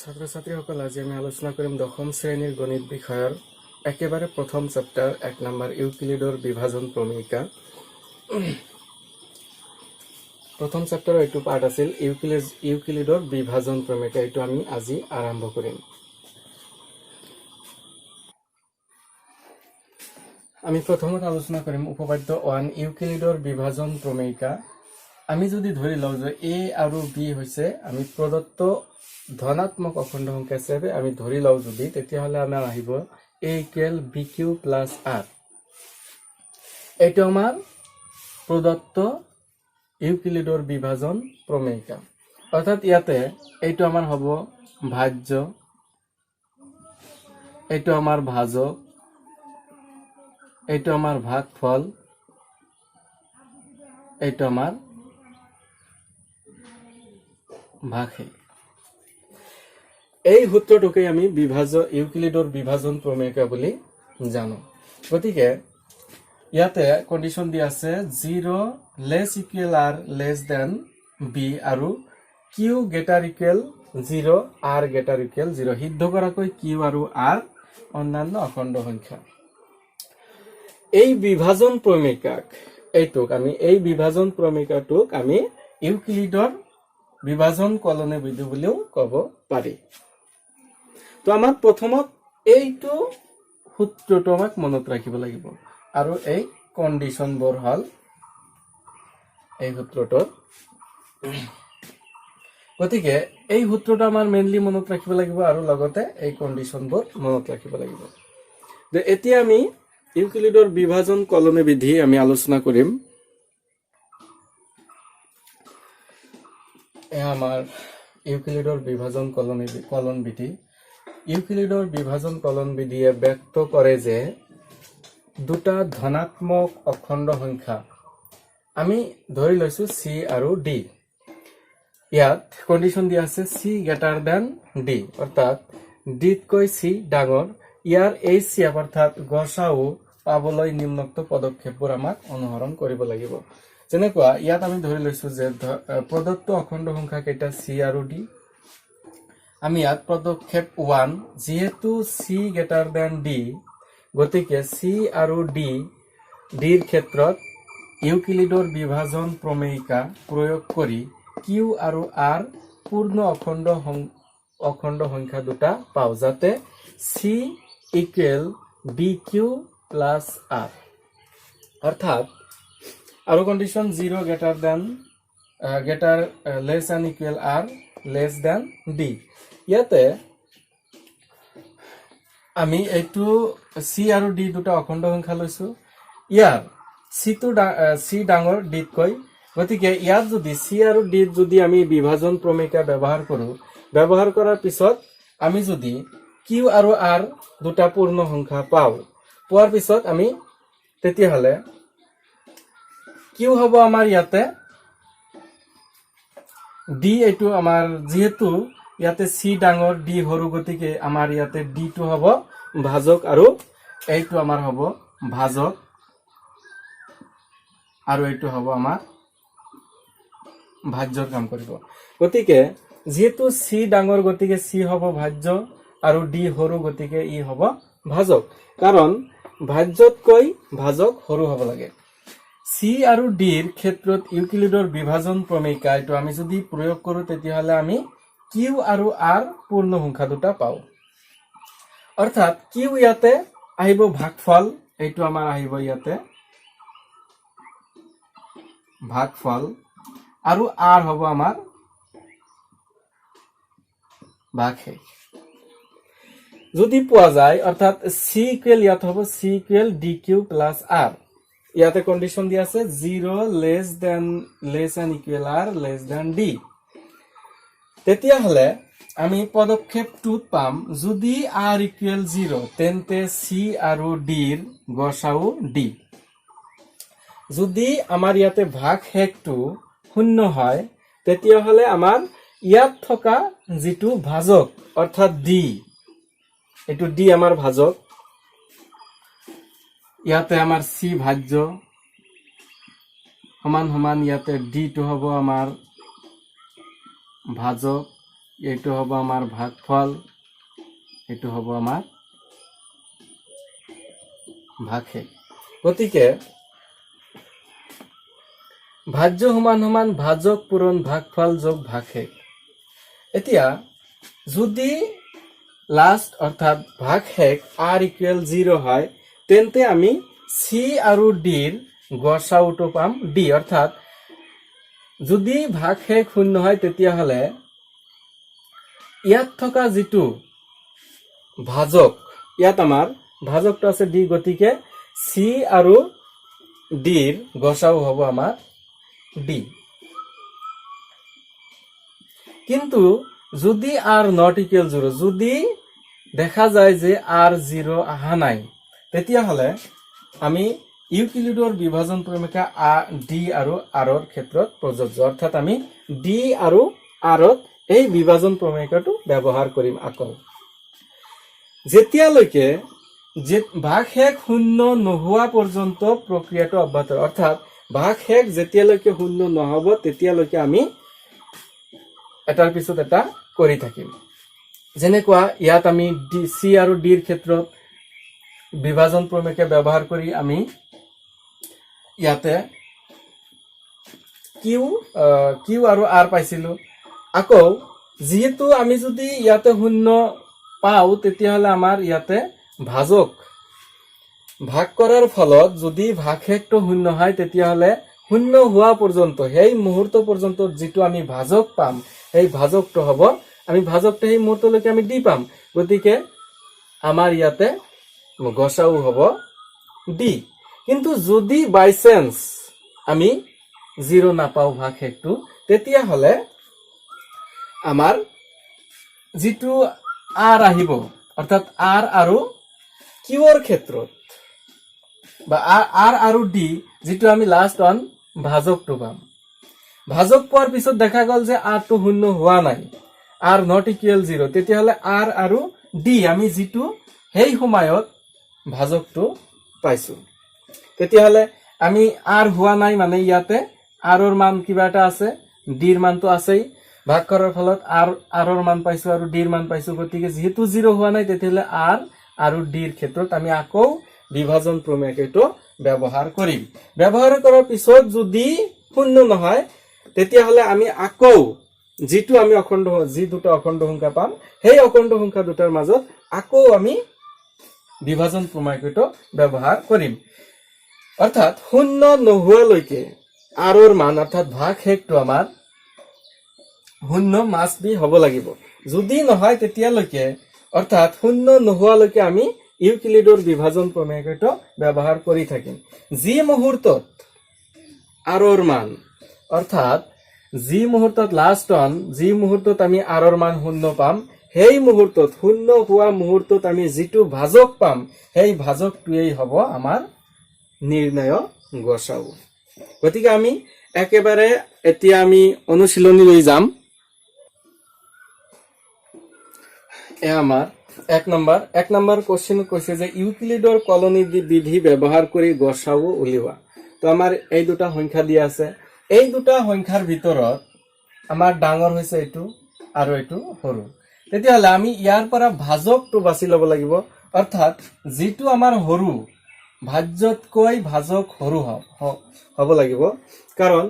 ছাত্ৰ ছাত্ৰীসকল আজি আমি আলোচনা কৰিম দশম শ্ৰেণীৰ গণিত বিষয়ৰ একেবাৰে প্ৰথম চেপ্টাৰ 1 নম্বৰ ইউক্লিডৰ বিভাজন প্ৰমেয়িকা। প্ৰথম চেপ্টাৰৰ এইটো পাৰ্ট আছিল ইউক্লিডৰ বিভাজন প্ৰমেয়িকা। এইটো আমি আজি আৰম্ভ কৰিম। আমি প্ৰথমত আলোচনা কৰিম উপপাদ্য 1 ইউক্লিডৰ বিভাজন প্ৰমেয়িকা। আমি যদি ধৰি লওঁ যে a আৰু b হৈছে আমি প্ৰদত্ত ধনাত্মক অখণ্ড সংখ্যা হিচাপে আমি ধৰি লওঁ যদি, তেতিয়াহ'লে আমাৰ আহিব a = bq + r। এইটো আমাৰ প্ৰদত্ত ইউক্লিডৰ বিভাজন প্ৰমেয়িকা। অৰ্থাৎ ইয়াতে এইটো আমাৰ হ'ব ভাজ্য, এইটো আমাৰ ভাজক, এইটো আমাৰ ভাগফল, এইটো আমাৰ ভাগশেষ। এই সূত্ৰটোকে আমি ইউক্লিডৰ বিভাজন প্ৰমেয়িকা বুলি জানো। গতিকে ইয়াতে কন্ডিশন দি আছে 0 <r b আৰু q > 0 r > 0 সিদ্ধ কৰাকৈ q আৰু r অন্যান্য অখণ্ড সংখ্যা। এই বিভাজন প্ৰমেয়িকাটোক আমি ইউক্লিডৰ বিভাজন কলনী বিধি বুলিও ক'ব পাৰি। তো আমাৰ প্ৰথমত এইটো সূত্ৰটো আমাক মনত ৰাখিব লাগিব আৰু এই কন্ডিশনবোৰ হল এই সূত্ৰটো। গতিকে এই সূত্ৰটো আমাৰ মেইনলি মনত ৰাখিব লাগিব আৰু লগতে এই কন্ডিশনবোৰ মনত ৰাখিব লাগিব। যে এতিয়া আমি ইউক্লিডৰ বিভাজন কলনী বিধি আমি আলোচনা কৰিম। আমাৰ ইউক্লিডৰ বিভাজন কলন বিধি। ইউক্লিডৰ বিভাজন কলন বিধিয়ে ব্যক্ত কৰে যে দুটা ধনাত্মক অখণ্ড সংখ্যা আমি ধৰি লৈছো c আৰু d। ইয়াত কন্ডিশন দিয়া আছে c > d, অৰ্থাৎ d তকৈ c ডাঙৰ। ইয়াৰ HCF অৰ্থাৎ গসাউ পাবলৈ নিম্নোক্ত পদক্ষেপবোৰ আমাক অনুসৰণ কৰিব লাগিব। যেনেকুৱা ইয়াত আমি ধৰি লৈছো যে প্ৰদত্ত অখণ্ড সংখ্যা কেইটা c আৰু d। আমি ইয়াত পদক্ষেপ 1 যেহেতু c > d, গতিকে c আৰু d ৰ ক্ষেত্ৰত ইউক্লিডৰ বিভাজন প্ৰমেয়িকা প্ৰয়োগ কৰি q আৰু r পূৰ্ণ অখণ্ড সংখ্যা দুটা পাও, যাতে c = bq + r। অৰ্থাৎ আৰু কন্ডিশন 0 < r d। ইয়াতে আমি এইটো c আৰু d দুটা অখণ্ড সংখ্যা লৈছো। ইয়াৰ c ডাঙৰ d তকৈ। গতিকে ইয়াত যদি c আৰু d যদি আমি বিভাজন প্ৰমেয়িকা ব্যৱহাৰ কৰাৰ পিছত আমি যদি q আৰু r দুটা পূৰ্ণ সংখ্যা পোৱাৰ পিছত আমি তেতিয়াহলে q হ'ব আমাৰ ইয়াতে d, এইটো আমাৰ যিহেতু ইয়াতে c ডাঙৰ d সৰু, গতিকে আমাৰ ইয়াতে d টো হ'ব ভাজক আৰু এইটো আমাৰ হ'ব ভাজক আৰু এইটো হ'ব আমাৰ ভাজ্যৰ কাম কৰিব। গতিকে যেহেতু c ডাঙৰ, গতিকে c হ'ব ভাজ্য আৰু d সৰু, গতিকে ই হ'ব ভাজক, কাৰণ ভাজ্যতকৈ ভাজক সৰু হ'ব লাগে। c আৰু d ৰ ক্ষেত্ৰত ইউক্লিডৰ বিভাজন প্ৰমেয়িকা এইটো আমি যদি প্ৰয়োগ কৰো, তেতিয়াহ'লে আমি q আৰু r পূৰ্ণ সংখ্যা দুটা পাওঁ। অৰ্থাৎ q ইয়াতে আহিব ভাগফল, এইটো আমাৰ আহিব ইয়াতে ভাগফল আৰু r হ'ব আমাৰ ভাগশেষ। যদি পোৱা যায়, অৰ্থাৎ c = ইয়াত হ'ব c = dq + r। ইয়াতে কন্ডিশন দিয়া আছে 0 < r d। তেতিয়াহ'লে আমি পদক্ষেপ 2 পাম, যদি r = 0 তেন্তে c আৰু d ৰ গসাউ d। যদি আমাৰ ইয়াতে ভাগশেষটো 0 হয়, তেতিয়াহ'লে আমাৰ ইয়াত থকা যিটো ভাজক অৰ্থাৎ d, এইটো d আমাৰ ভাজক, ইয়াতে আমাৰ c ভাজ্য সমান ইয়াতে d টো হ'ব আমাৰ ভাজক এইটো হ'ব আমাৰ ভাগফল, এইটো হ'ব আমাৰ ভাগশেষ। গতিকে ভাজ্য সমান সমান ভাজক পূৰণ ভাগফল যোগ ভাগশেষ। এতিয়া যদি লাষ্ট অৰ্থাৎ ভাগশেষ r = 0 হয়, তেন্তে আমি c আৰু d ৰ গসাউটো পাম d। অৰ্থাৎ যদি ভাগশেষ 0 হয় তেতিয়াহলে ইয়াত থকা যিটো ভাজক, ইয়াত আমাৰ ভাজকটো আছে d, গতিকে c আৰু d ৰ গসাউ হ'ব আমাৰ d। কিন্তু যদি r ≠ 0, যদি দেখা যায় যে r 0 আহা নাই, তেতিয়াহলে আমি ইউক্লিডৰ বিভাজন প্ৰমেয়কা d আৰু r ৰ ক্ষেত্ৰত প্ৰযোজ্য। অৰ্থাৎ আমি d আৰু r ত এই বিভাজন প্ৰমেয়টো ব্যৱহাৰ কৰিম। আকৌ যেতিয়ালৈকে ভাগশেষ 0 নোহোৱা পৰ্যন্ত প্ৰক্ৰিয়াটো অব্যাহত, অৰ্থাৎ ভাগশেষ যেতিয়ালৈকে 0 নহব তেতিয়ালৈকে আমি এটাৰ পিছত এটা কৰি থাকিম। যেনেকুৱা ইয়াত আমি c আৰু d ৰ ক্ষেত্ৰত বিভাজন প্ৰমেয়কে ব্যৱহাৰ কৰি আমি ইয়াতে q আৰু r পাইছিলো। আকৌ যেহেতু আমি যদি ইয়াতে 0 পাও, তেতিয়াহলে আমাৰ ইয়াতে ভাজক ভাগ কৰাৰ ফলত যদি ভাগশেষটো 0 হয়, তেতিয়াহলে 0 হোৱা পৰ্যন্ত সেই মুহূৰ্ত পৰ্যন্ত যিটো আমি ভাজক পাম, সেই ভাজকটো হ'ব, আমি ভাজকটো সেই মুহূৰ্তলৈকে আমি দি পাম। গতিকে আমাৰ ইয়াতে গসাউ হ'ব d। কিন্তু যদি বাই চান্স আমি 0 নাপাও ভাগশেষটো, তেতিয়াহলে আমাৰ যিটো r আহিব, অৰ্থাৎ r আৰু q ৰ ক্ষেত্ৰত বা r আৰু d, যিটো আমি লাষ্ট অন ভাজকটো পাম। ভাজক পোৱাৰ পিছত দেখা গল যে r টো 0 হোৱা নাই, r ≠ 0, তেতিয়াহলে r আৰু d আমি যিটো সেই সময়ত ভাজকটো পাইছো, তেতিয়াহলে আমি r হোৱা নাই মানে ইয়াতে r ৰ মান কিবা এটা আছে, d ৰ মানটো আছেই, ভাগ কৰাৰ ফলত r ৰ মান পাইছো আৰু d ৰ মান পাইছো। গতিকে যেহেতু 0 হোৱা নাই, তেতিয়াহলে r আৰু d ৰ ক্ষেত্ৰত আমি আকৌ বিভাজন প্ৰমেয়টো ব্যৱহাৰ কৰিম। ব্যৱহাৰ কৰাৰ পিছত যদি 0 নহয়, তেতিয়াহলে আমি আকৌ যিটো আমি যি দুটা অখণ্ড সংখ্যা পাম, সেই অখণ্ড সংখ্যা দুটাৰ মাজত আকৌ আমি বিভাজন প্ৰমেয়টো ব্যৱহাৰ কৰিম। অৰ্থাৎ 0 নোহোৱালৈকে r ৰ মান, অৰ্থাৎ ভাগশেষটো আমাৰ 0 মাষ্ট বি হ'ব লাগিব। যদি নহয় তেতিয়ালৈকে, অৰ্থাৎ 0 নোহোৱালৈকে আমি ইউক্লিডৰ বিভাজন প্ৰমেয়টো ব্যৱহাৰ কৰি থাকিম। যি মুহূৰ্তত r ৰ মান, অৰ্থাৎ যি মুহূৰ্তত লাষ্ট অন, যি মুহূৰ্তত আমি r ৰ মান 0 পাম, সেই মুহূৰ্তত 0 হোৱা মুহূৰ্তত আমি যিটো ভাজক পাম, সেই ভাজকটোৱেই হ'ব আমাৰ নিৰ্ণয় গসাউ। গতিকে আমি একেবাৰে এতিয়া আমি অনুশীলনীলৈ যাম। আমাৰ এক নম্বৰ কোশ্চেন কৈছে যে ইউক্লিডৰ কলনী বিধি ব্যৱহাৰ কৰি গসাউ উলিওৱা। তো আমাৰ এই দুটা সংখ্যা দিয়া আছে, এই দুটা সংখ্যাৰ ভিতৰত আমাৰ ডাঙৰ হৈছে এইটো আৰু এইটো সৰু। তেতিয়াহলে আমি ইয়াৰ পৰা ভাজকটো বাছি ল'ব লাগিব, অৰ্থাৎ যিটো আমাৰ সৰু, ভাজ্যতকৈ ভাজক সৰু হ'ব লাগিব। কাৰণ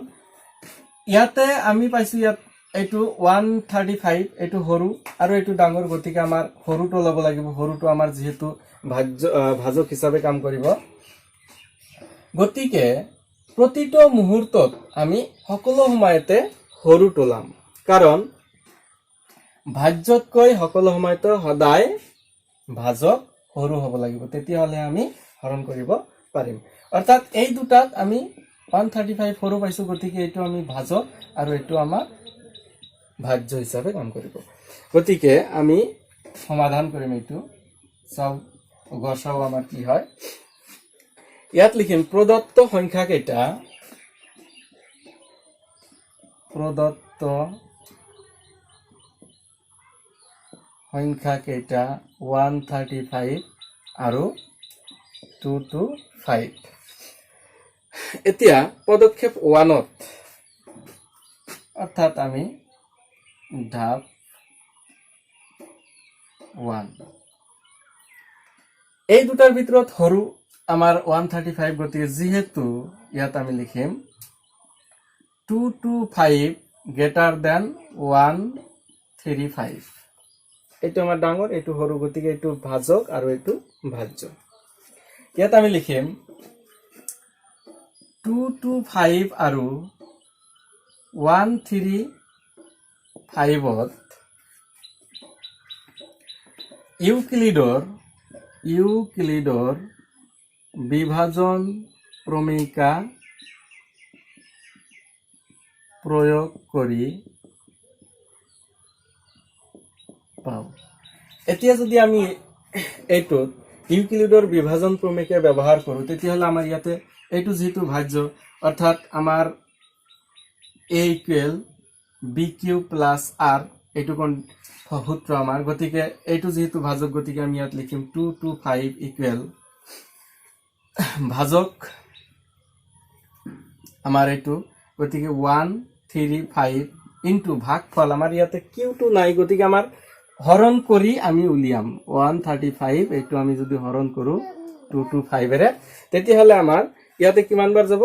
ইয়াতে আমি পাইছো ইয়াত এইটো 135, এইটো সৰু আৰু এইটো ডাঙৰ, গতিকে আমাৰ সৰুটো ল'ব লাগিব। সৰুটো আমাৰ যিহেতু ভাজক হিচাপে কাম কৰিব, গতিকে প্ৰতিটো মুহূৰ্তত আমি সকলো সময়তে সৰুটো ল'ম। কাৰণ ভাজ্যতকৈ সকলো সময়তে সদায় ভাজক সৰু হ'ব লাগিব, তেতিয়াহলে আমি হৰণ কৰিব পাৰিম। অৰ্থাৎ এই দুটাত আমি 135 সৰু পাইছো, গতিকে এইটো আমি ভাজক আৰু এইটো আমাৰ ভাজ্য হিচাপে কাম কৰিব। গতিকে আমি সমাধান কৰিম এইটো। চাও গসাউ আমাৰ কি হয়। ইয়াত লিখিম প্ৰদত্ত সংখ্যা কেইটা, প্ৰদত্ত সংখ্যা কেইটা 135 আৰু 225। এতিয়া পদক্ষেপ 1ত, অৰ্থাৎ আমি ধাপ 1 এই দুটাৰ ভিতৰত সৰু আমাৰ 135 গতিকে যেহেতু ইয়াত আমি লিখিম 225 greater than 135 এইটো আমাৰ ডাঙৰ এইটো সৰু গতিকে এইটো ভাজক আৰু এইটো ভাজ্য ইয়াত আমি লিখিম 225 আৰু 135 ত ইউক্লিডৰ বিভাজন প্ৰমেয়িকা প্ৰয়োগ কৰি পাও এতিয়া যদি আমি এইটোত ইউক্লিডৰ বিভাজন প্ৰমেয়িকা ব্যৱহাৰ কৰো তেতিয়াহলে আমাৰ ইয়াতে এইটো যেটো ভাজ্য অৰ্থাৎ আমাৰ a equal bq plus r এইটো কোন সূত্র আমাৰ গতিকে এইটো যেটো ভাজক গতিকে আমি ইয়াত লিখিম 225 ইকুৱেল ভাজক আমাৰ এইটো গতিকে 135 ইনটু ভাগফল আমাৰ ইয়াতে q2 নাই গতিকে আমাৰ হৰণ কৰি আমি উলিয়াম 135 এইটো আমি যদি হৰণ কৰো 225 এৰে তেতিয়াহলে আমাৰ ইয়াতে কিমান বাৰ যাব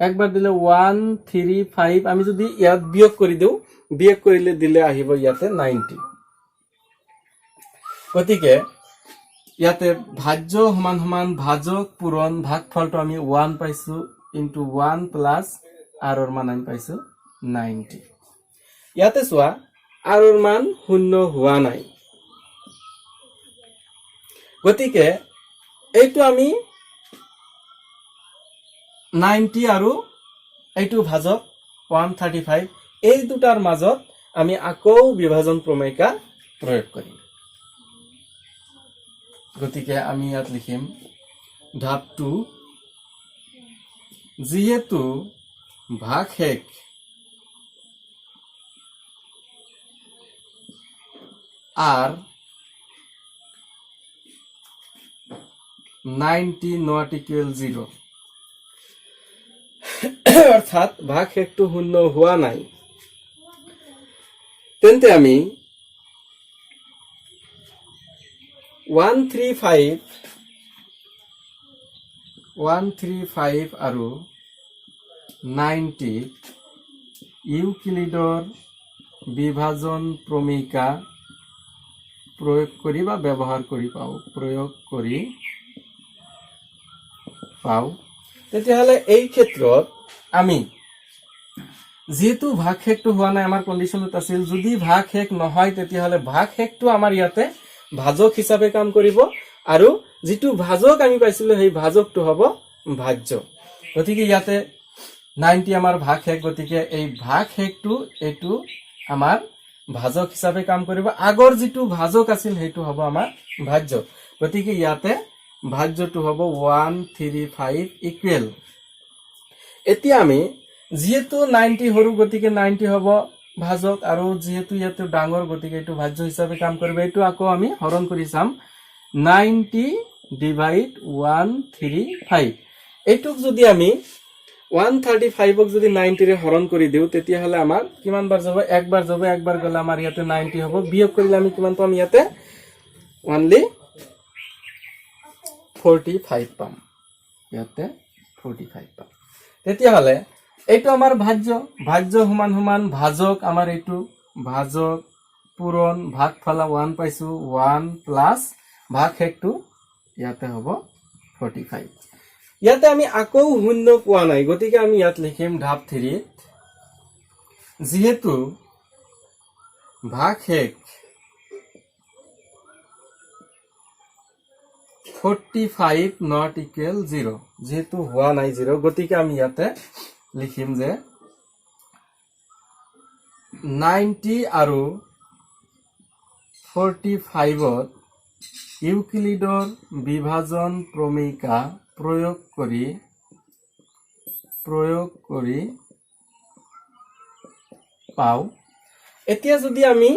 একবাৰ দিলে 135 আমি যদি ইয়াত বিয়োগ কৰি দিও বিয়োগ কৰিলে দিলে আহিব ইয়াতে 90 গতিকে ইয়াতে ভাজ্য সমান সমান ভাজক পূৰণ ভাগফলটো আমি 1 পাইছো ইনটু 1 প্লাস r ৰ মান আমি পাইছো 90 ইয়াতে চোৱা r ৰ মান শূন্য হোৱা নাই গতিকে এইটো আমি 90 আৰু এইটো ভাজক 135 এই দুটাৰ মাজত আমি আকৌ বিভাজন প্ৰমেয়িকা প্ৰয়োগ কৰিম গতিকে আমি ইয়াত লিখিম ধাপটো যেহেতু ভাগশেষ আর 90 not equal 0 অর্থাৎ ভাগশেষটো শূন্য হোৱা নাই তেন্তে আমি 135 আৰু 90 ইউক্লিডৰ বিভাজন প্ৰমেয়িকা প্ৰয়োগ কৰি বা ব্যৱহাৰ কৰি পাও তেতিয়াহলে এই ক্ষেত্ৰত আমি যেহেতু ভাগশেষটো হোৱা নাই আমাৰ কন্ডিশনত আছিল যদি ভাগশেষ নহয় তেতিয়াহলে ভাগশেষটো আমাৰ ইয়াতে ভাজক হিচাপে কাম কৰিব আৰু যেটো ভাজক আমি পাইছিলো সেই ভাজকটো হ'ব ভাজ্য গতিকে ইয়াতে 90 আমাৰ ভাগশেষ গতিকে এই ভাগশেষটো এটো আমাৰ ভাজক হিচাপে কাম কৰিব আগৰ যেটো ভাজক আছিল সেইটো হ'ব আমাৰ ভাজ্য গতিকে ইয়াতে ভাজ্যটো হ'ব 135 ইকুৱেল এতিয়া আমি যেহেতু 90 সৰু গতিকে 90 হ'ব ভাজক আৰু যেহেতু ইয়াতে ডাঙৰ গতিকে এটো ভাজ্য হিচাপে কাম কৰিব এটো আকৌ আমি হৰণ কৰি চাম 90 ডিভাইড 135 এটুক যদি আমি 135 ক যদি 90 ৰে হৰণ কৰি দিও তেতিয়াহলে আমাৰ কিমান বাৰ যাব একবাৰ গলে আমাৰ ইয়াতে 90 হ'ব বিয়োগ কৰিলে আমি কিমান পাম ইয়াতে only 45 পাম ইয়াতে 45 পাম তেতিয়াহলে এইটো আমাৰ ভাজ্য সমান সমান ভাজক আমাৰ এইটো ভাজক পূৰণ ভাগফলা 1 পাইছো 1 প্লাস ভাগশেষটো ইয়াতে হ'ব 45 ইয়াতে আমি আকৌ শূন্য পোৱা নাই গতিকে আমি ইয়াত লিখিম ধাপ 3 যেহেতু ভাগশেষ 45 not equal 0 যেহেতু হোৱা নাই 0 গতিকে আমি ইয়াতে লিখিম যে 90 আৰু 45 ত ইউক্লিডৰ বিভাজন প্ৰমেয়িকা প্ৰয়োগ কৰি পাও এতিয়া যদি আমি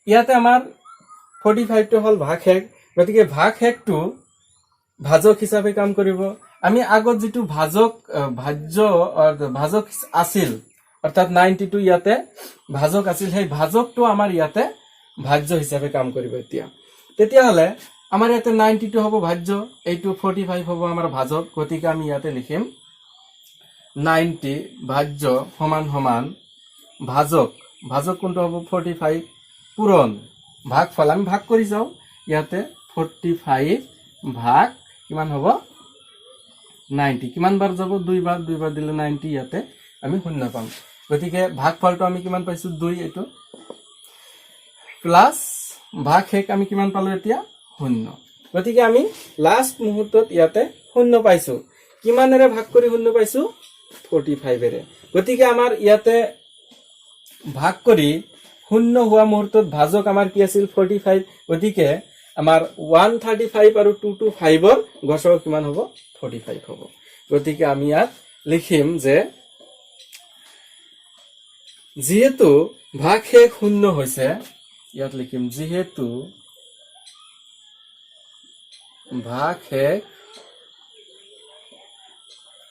ইয়াতে আমাৰ 45 টো হল ভাগশেষ গতিকে ভাগশেষটো ভাজক হিচাপে কাম কৰিব আমি আগত যেটো ভাজক আছিল অৰ্থাৎ 92 ইয়াতে ভাজক আছিল সেই ভাজকটো আমাৰ ইয়াতে ভাজ্য হিচাপে কাম কৰিব এতিয়া তেতিয়াহলে আমাৰ ইয়াতে 92 হ'ব ভাজ্য এইটো 45 হ'ব আমাৰ ভাজক গতিকে আমি ইয়াতে লিখিম 90 ভাজ্য সমান সমান ভাজক ভাজক কোনটো হ'ব 45 পূৰণ ভাগফল আমি ভাগ কৰি যাও ইয়াতে 45 ভাগ কিমান হ'ব 90 কিমান বাৰ যাব দুইবাৰ দিলে 90 ইয়াতে আমি শূন্য পাম গতিকে ভাগফলটো আমি কিমান পাইছো 2 এটো প্লাস ভাগ হেক আমি কিমান পালো এতিয়া শূন্য গতিকে আমি লাস্ট মুহূৰ্তত ইয়াতে শূন্য পাইছো কিমানেৰে ভাগ কৰি শূন্য পাইছো 45 এৰে গতিকে আমাৰ ইয়াতে ভাগ কৰি শূন্য হোৱা মুহূৰ্তত ভাজক আমাৰ কি আছিল 45 গতিকে আমাৰ 135 আৰু 225 ৰ গছক কিমান হ'ব 45 হ'ব গতিকে আমি ইয়াত লিখিম যে যেহেতু ভাগ হেক শূন্য হৈছে ইয়াত লিখিম যেহেতু ভাগ হেক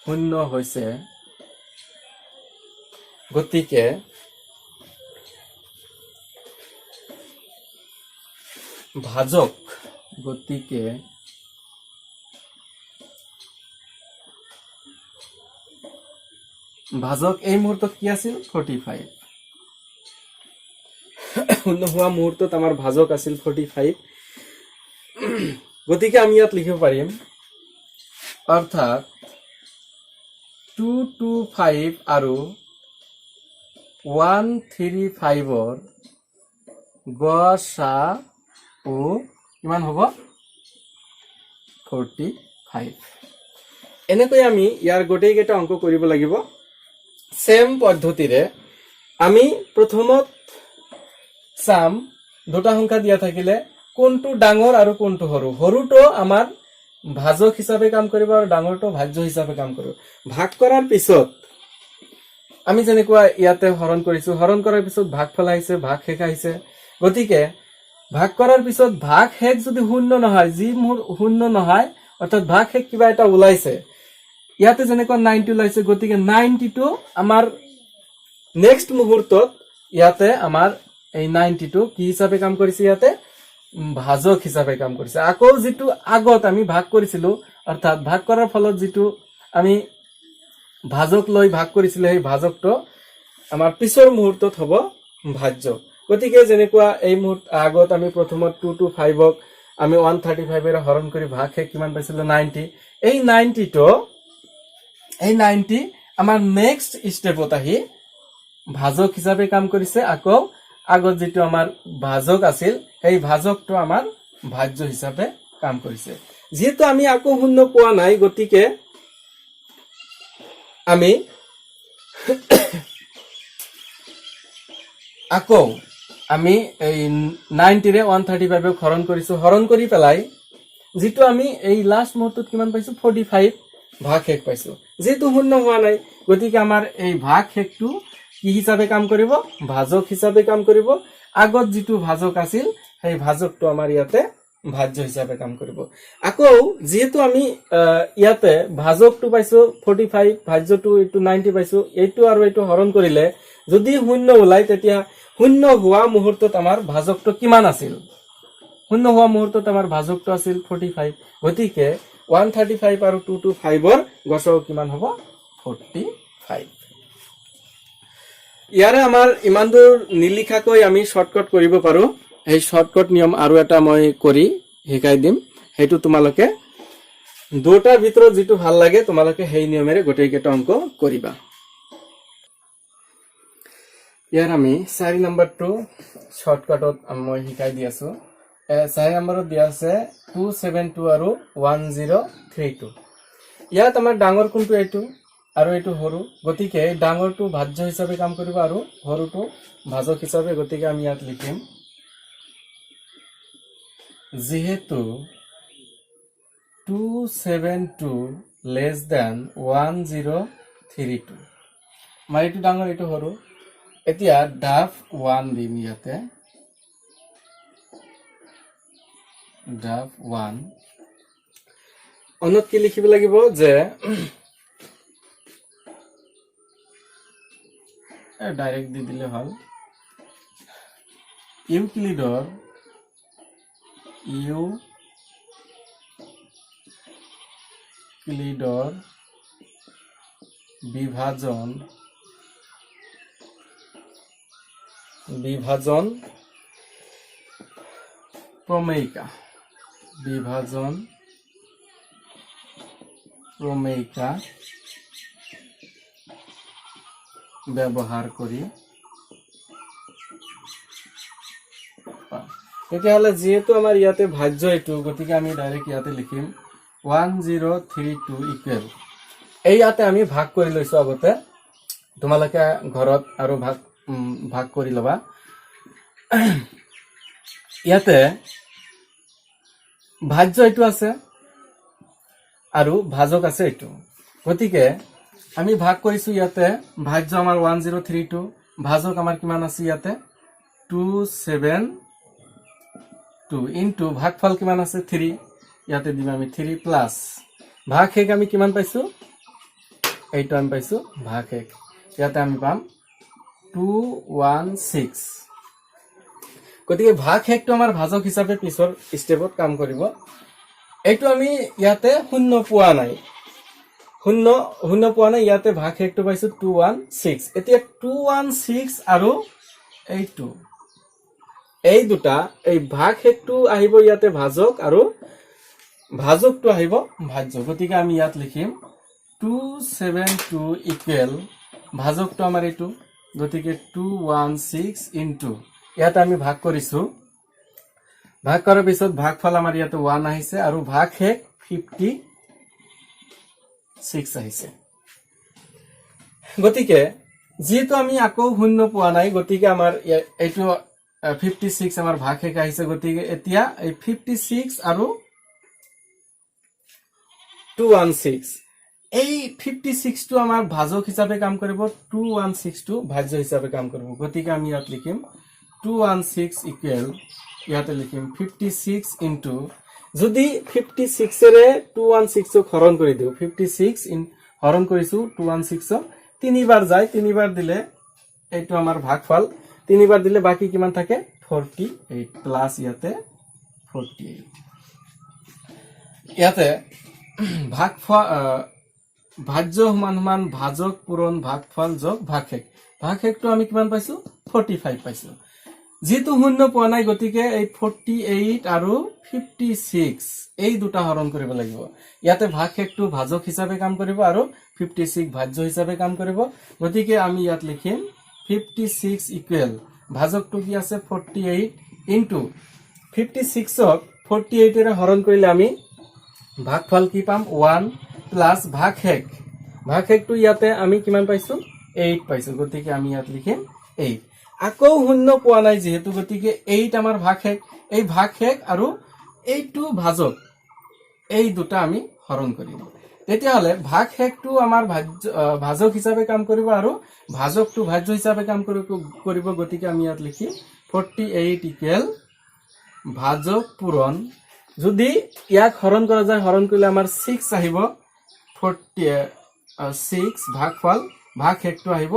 শূন্য হৈছে গতিকে ভাজক গতিকে ভাজক এই মুহূৰ্তত কি আছিল 45 শূন্য হোৱা মুহূৰ্তত আমাৰ ভাজক আছিল 45 গতিকে আমি ইয়াত লিখিব পাৰিম অৰ্থাৎ 225 আৰু 135 ৰ গসাউ কিমান হ'ব 45 এনেকৈ আমি ইয়াৰ গোটেইকেইটা অংক কৰিব লাগিব সেম পদ্ধতিৰে আমি প্ৰথমত সাম দুটা সংখ্যা দিয়া থাকিলে কোনটো ডাঙৰ আৰু কোনটো সৰু সৰুটো আমাৰ ভাজক হিচাপে কাম কৰিব আৰু ডাঙৰটো ভাজ্য হিচাপে কাম কৰিব ভাগ কৰাৰ পিছত আমি যেনেকুৱা ইয়াতে হৰণ কৰিছো হৰণ কৰাৰ পিছত ভাগফল আহিছে ভাগ হেক আহিছে গতিকে ভাগ কৰাৰ পিছত ভাগ হেক যদি শূন্য নহয় যি মোৰ শূন্য নহয় অৰ্থাৎ ভাগ হেক কিবা এটা ওলাইছে ইয়াতে যেনেকুৱা 90 ওলাইছে গতিকে 90 টো আমাৰ নেক্সট মুহূৰ্তত ইয়াতে আমাৰ এই 90 টো কি হিচাপে কাম কৰিছে ইয়াতে ভাজক হিচাপে কাম কৰিছে আকৌ যেটো আগত আমি ভাগ কৰিছিলো অৰ্থাৎ ভাগ কৰাৰ ফলত যেটো আমি ভাজক লৈ ভাগ কৰিছিল এই ভাজকটো আমাৰ পিছৰ মুহূৰ্তত হ'ব ভাজ্য গতিকে যেনেকুৱা এই মুহূৰ্ত আগত আমি প্ৰথমত 225 ক আমি 135 এৰে হৰণ কৰি ভাগ হেক কিমান পাইছিল 90 এই 90 আমাৰ নেক্সট স্টেপত আহি ভাজক হিচাপে কাম কৰিছে আকৌ আগত যেটো আমাৰ ভাজক আছিল এই ভাজকটো আমাৰ ভাজ্য হিচাপে কাম কৰিছে যেহেতু আমি আকৌ শূন্য পোৱা নাই গতিকে আমি আকৌ আমি এই 90 ৰে 135 ক হৰণ কৰিছো হৰণ কৰি পেলাই যেটো আমি এই লাস্ট মুহূৰ্তত কিমান পাইছো 45 ভাগ হেক পাইছো যেটো শূন্য হোৱা নাই গতিকে আমাৰ এই ভাগ হেকটো কি হিচাপে কাম কৰিব ভাজক হিচাপে কাম কৰিব আগত যেটো ভাজক আছিল সেই ভাজকটো আমাৰ ইয়াতে ভাজ্য হিচাপে কাম কৰিব আকৌ যেহেতু আমি ইয়াতে ভাজকটো পাইছো 45 ভাজ্যটো এইটো 90 পাইছো এইটো আৰু এইটো হৰণ কৰিলে যদি শূন্য ওলাই তেতিয়া শূন্য হোৱা মুহূৰ্তত আমাৰ ভাজকটো কিমান আছিল শূন্য হোৱা মুহূৰ্তত আমাৰ ভাজকটো আছিল 45 গতিকে 135 আৰু 225 ৰ গছক কিমান হ'ব 45 ইয়াৰে আমাৰ ইমান দূৰ নিলিখাকৈ আমি শৰ্টকাট কৰিব পাৰো এই শৰ্টকাট নিয়ম আৰু এটা মই কৰি শিকাই দিম হেতু তোমালোকে দুটাৰ ভিতৰত যেটো ভাল লাগে তোমালোকে সেই নিয়মেৰে গোটেইকেইটা অংক কৰিবা ইয়াৰ আমি 4 নম্বৰটো শৰ্টকাটত মই শিকাই দি আছো 4 নম্বৰত দিয়া আছে 272 আৰু 1032 ইয়াত আমাৰ ডাঙৰ কোনটো এইটো আৰু এইটো সৰু গতিকে ডাঙৰটো ভাজ্য হিচাপে কাম কৰিব আৰু সৰুটো ভাজক হিচাপে গতিকে আমি ইয়াত লিখিম যেহেতু 272 less than 1032 মানে এইটো ডাঙৰ এইটো সৰু এতিয়া ডাফ 1 দিম ইয়াতে ডাফ 1 অনত কি লিখিব লাগিব যে ডাইৰেক্ট দি দিলে হল ইউক্লিডৰ বিভাজন প্ৰমেয়িকা ব্যৱহাৰ কৰি তেতিয়াহ'লে যিহেতু আমাৰ ইয়াতে ভাজ্য এইটো, গতিকে আমি ডাইৰেক্ট ইয়াতে লিখিম 1032 ইকুৱেল, এই ইয়াতে আমি ভাগ কৰি লৈছো আগতে, তোমালোকে ঘৰত আৰু ভাগ কৰি ল'বা। ইয়াতে ভাজ্য এইটো আছে আৰু ভাজক আছে এইটো, গতিকে আমি ভাগ কৰিছো। ইয়াতে ভাজ্য আমাৰ 1032, ভাজক আমাৰ কিমান আছে ইয়াতে 272 ইনটু ভাগফল কিমান আছে 3, ইয়াতে দিম আমি 3 প্লাস ভাগ শেষ আমি কিমান পাইছো, এইটো আমি পাইছো ভাগ শেষ, ইয়াতে আমি পাম 216। গতিকে ভাগ শেষটো আমাৰ ভাজক হিচাপে পিছৰ স্টেপত কাম কৰিব। এইটো আমি ইয়াতে শূন্য পোৱা নাই, শূন্য পোৱা নাই, ইয়াতে ভাগ শেষটো পাইছো 216। এতিয়া 216 আৰু এইটো, এই দুটা, এই ভাগ শেষটো আহিব ইয়াতে ভাজক আৰু ভাজকটো আহিব ভাজ্য। গতিকে আমি ইয়াত লিখিম 272 ইকুৱেল, ভাজকটো আমাৰ এইটো, গতিকে 216 ইনটু ইয়াতে আমি ভাগ কৰিছো, ভাগ কৰাৰ পিছত ভাগফল আমাৰ ইয়াতে 1 আহিছে আৰু ভাগ শেষ 56 আহিছে। গতিকে যেহেতু আমি আকৌ শূন্য পোৱা নাই, গতিকে আমাৰ এইটো 56 আমাৰ ভাগ শেষ আহিছে। গতিকে এতিয়া এই 56 আৰু 216, এই 56 টো আমাৰ ভাজক হিচাপে কাম কৰিব, 216 টো ভাজ্য হিচাপে কাম কৰিব। গতিকে আমি ইয়াত লিখিম 216 ইকুৱেল, ইয়াতে লিখিম 56 ইনটু, যদি 56 এৰে 216 হৰণ কৰি দিও, 56 হৰণ কৰিছো 216 তিনিবাৰ যায়, তিনিবাৰ দিলে এইটো আমাৰ ভাগফল, তিনিবাৰ দিলে বাকি কিমান থাকে 48 প্লাস ইয়াতে 48। ইয়াতে ভাজ্য সমান ভাজক পূৰণ ভাগফল যোগ ভাগ শেষ, ভাগ শেষটো আমি কিমান পাইছো 45 পাইছো। যেহেতু শূন্য পোৱা নাই, গতিকে এই 48 আৰু 56 এই দুটা হৰণ কৰিব লাগিব। ইয়াতে ভাগ শেষটো ভাজক হিচাপে কাম কৰিব আৰু 56 ভাজ্য হিচাপে কাম কৰিব। গতিকে আমি ইয়াত লিখিম 56 ইকুৱেল, ভাজকটো কি আছে 48 ইনটু 56ক 48 এৰে হৰণ কৰিলে আমি ভাগফল কি পাম 1 প্লাস ভাগ শেষটো ইয়াতে আমি কিমান পাইছো 8 পাইছো। গতিকে আমি ইয়াত লিখিম 8, আকৌ শূন্য পোৱা নাই যেহেতু, গতিকে 8 আমাৰ ভাগ শেষ, এই ভাগ শেষ আৰু এইটো ভাজক, এই দুটা আমি হৰণ কৰিম। তেতিয়াহ'লে ভাগ শেষটো আমাৰ ভাজক হিচাপে কাম কৰিব আৰু ভাজকটো ভাজ্য হিচাপে কাম কৰিব। গতিকে আমি ইয়াত লিখিম 48 ইকুৱেল ভাজক পূৰণ, যদি ইয়াক হৰণ কৰা যায়, হৰণ কৰিলে আমাৰ 6 আহিব, 46 ভাগফল, ভাগ শেষটো আহিব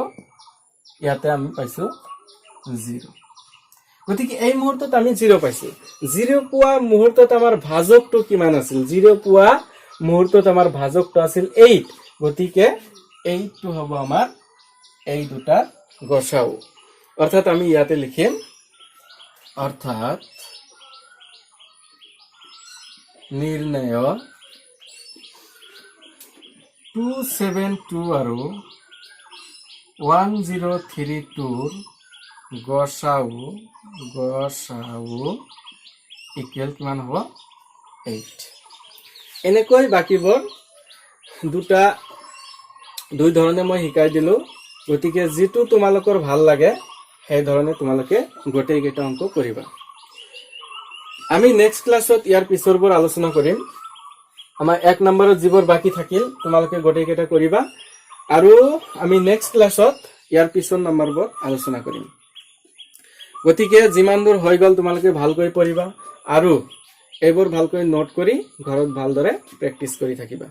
ইয়াতে আমি পাইছো 0। গতিকে এই মুহূৰ্তত আমি 0 পাইছো। 0 পোৱা মুহূৰ্তত আমাৰ ভাজকটো কিমান আছিল, 0 পোৱা মুহূৰ্তত আমাৰ ভাজকটো আছিল 8। গতিকে 8 টো হ'ব আমাৰ এই দুটা গসাউ, অৰ্থাৎ আমি ইয়াতে লিখিম, অৰ্থাৎ নিৰ্ণয় 272 আৰু 1032 গসাউ ইকুৱেল কিমান হ'ব 8। এনেকৈ বাকীবোৰ দুই ধৰণে মই শিকাই দিলো। গতিকে যেটো তোমালোকৰ ভাল লাগে সেই ধৰণে তোমালোকে গোটেই কেইটা অংক কৰিবা। আমি নেক্সট ক্লাছত ইয়াৰ পিছৰবোৰ আলোচনা কৰিম। আমাৰ 1 নম্বৰত যিবোৰ বাকি থাকিল তোমালোকে গোটেই কেইটা কৰিবা, আৰু আমি নেক্সট ক্লাছত ইয়াৰ পিছৰ নম্বৰবোৰ আলোচনা কৰিম। গতিকে যিমান দূৰ হৈ গ'ল তোমালোকে ভালকৈ পঢ়িবা আৰু এইবোৰ ভালকৈ নোট কৰি ঘৰত ভালদৰে প্ৰেক্টিছ কৰি থাকিবা।